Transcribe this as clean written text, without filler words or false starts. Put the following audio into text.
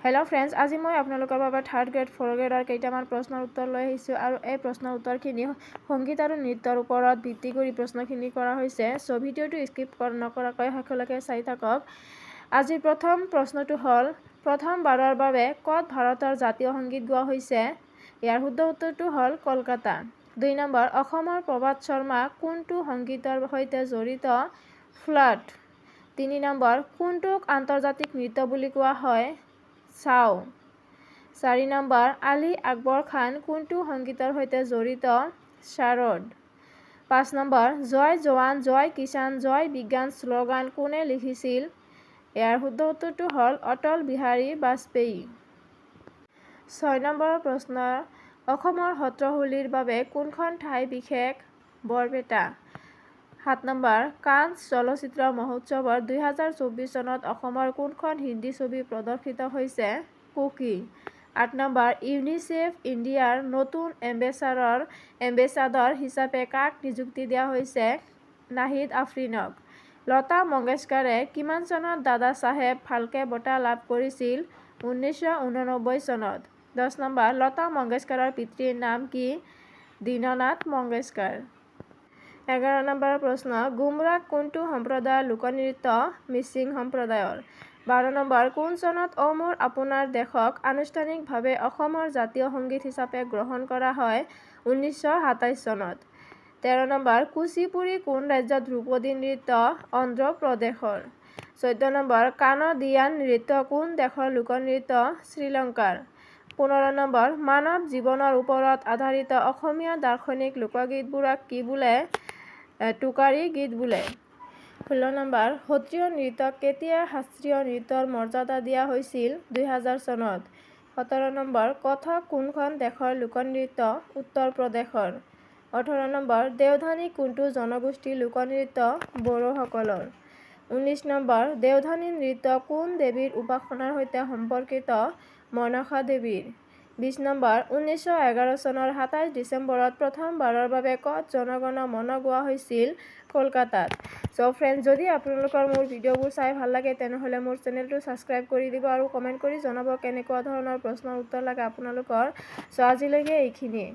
Hello friends, आज मैं आपलोकर बारे थार्ड ग्रेड फोर्थ ग्रेडर केइटामान प्रश्नर उत्तर लै आइছোঁ और এই प्रश्नर उत्तरखिनि संगीत और नृत्यर ওপৰত ভিত্তি কৰি প্ৰশ্নখিনি কৰা হৈছে। সো ভিডিওটো স্কিপ নকৰাকৈ শেষলৈকে চাই থাকক। আজিৰ প্ৰথম প্ৰশ্নটো হ'ল প্ৰথমবাৰৰ বাবে ক'ত ভাৰতৰ জাতীয় সংগীত গোৱা হৈছে? ইয়াৰ শুদ্ধ উত্তৰটো হ'ল কলকাতা। 2 নম্বৰ, অসমৰ প্ৰভাত শৰ্মা কোনটো সংগীতৰ সৈতে জড়িত? ফ্লাট। 3 নম্বৰ, কোনটোক আন্তৰ্জাতিক নৃত্য বুলি কোৱা হয়? চাও। 4 নম্বৰ, আলী আকবৰ খান কোনটো সংগীতৰ সৈতে জড়িত? শাৰদ। 5 নম্বৰ, জয় জৱান জয় কিষাণ জয় বিজ্ঞান শ্লোগান কোনে লিখিছিল? ইয়াৰ শুদ্ধ উত্তৰটো হ'ল অটল বিহাৰী বাজপেয়ী। 6 নম্বৰৰ প্ৰশ্ন, অসমৰ সত্ৰহুলিৰ বাবে কোনখন ঠাই বিশেষ? বৰপেটা। 7 নম্বৰ, কানছ চলচ্চিত্ৰ মহোৎসৱৰ 2024 চনত অসমৰ কোনখন হিন্দী ছবি প্ৰদৰ্শিত হৈছে? কুকি। 8 নম্বৰ, ইউনিচেফ ইণ্ডিয়াৰ নতুন এম্বেছাডৰ হিচাপে কাক নিযুক্তি দিয়া হৈছে? নাহিদ আফ্ৰিনক। লতা মংগেশকাৰে কিমান চনত দাদা চাহেব ফাল্কে বঁটা লাভ কৰিছিল? 1989 চনত। 10 নম্বৰ, লতা মংগেশকাৰৰ পিতৃৰ নাম কি? দীননাথ মংগেশকাৰ। 11 নম্বৰৰ প্ৰশ্ন, গুমৰাগ কোনটো সম্প্ৰদায়ৰ লোকনৃত্য? মিচিং সম্প্ৰদায়ৰ। 12 নম্বৰ, কোন চনত অ মোৰ আপোনাৰ দেশক আনুষ্ঠানিকভাৱে অসমৰ জাতীয় সংগীত হিচাপে গ্ৰহণ কৰা হয়? 1927 চনত। 13 নম্বৰ, কুচিপুড়ি কোন ৰাজ্যৰ ধ্ৰুপদী নৃত্য? অন্ধ্ৰ প্ৰদেশৰ। 14 নম্বৰ, কানাডিয়ান নৃত্য কোন দেশৰ লোকনৃত্য? শ্ৰীলংকাৰ। 15 নম্বৰ, মানৱ জীৱনৰ ওপৰত আধাৰিত অসমীয়া দাৰ্শনিক লোকগীতবোৰক কি বোলে? টোকাৰী গীত বোলে। 16 নম্বৰ, সত্ৰীয়া নৃত্যক কেতিয়া শাস্ত্ৰীয় নৃত্যৰ মৰ্যাদা দিয়া হৈছিল? 2000 চনত। 17 নম্বৰ, কথক কোনখন দেশৰ লোকনৃত্য? উত্তৰ প্ৰদেশৰ। 18 নম্বৰ, দেওধানী কোনটো জনগোষ্ঠীৰ লোকনৃত্য? বড়োসকলৰ। 19 নম্বৰ, দেওধানী নৃত্য কোন দেৱীৰ উপাসনাৰ সৈতে সম্পৰ্কিত? মনসা দেৱীৰ। 20 নম্বৰ, 1911 চনৰ 27 ডিচেম্বৰত প্ৰথমবাৰৰ বাবে ক'ত জন গণ মন গোৱা হৈছিল? কলকাতাত। সো ফ্ৰেণ্ডছ, যদি আপোনালোকৰ মোৰ ভিডিঅ'বোৰ চাই ভাল লাগে তেনেহ'লে মোৰ চেনেলটো ছাবস্ক্ৰাইব কৰি দিব আৰু কমেণ্ট কৰি জনাব কেনেকুৱা ধৰণৰ প্ৰশ্নৰ উত্তৰ লাগে আপোনালোকৰ। সো আজিলৈকে এইখিনিয়ে।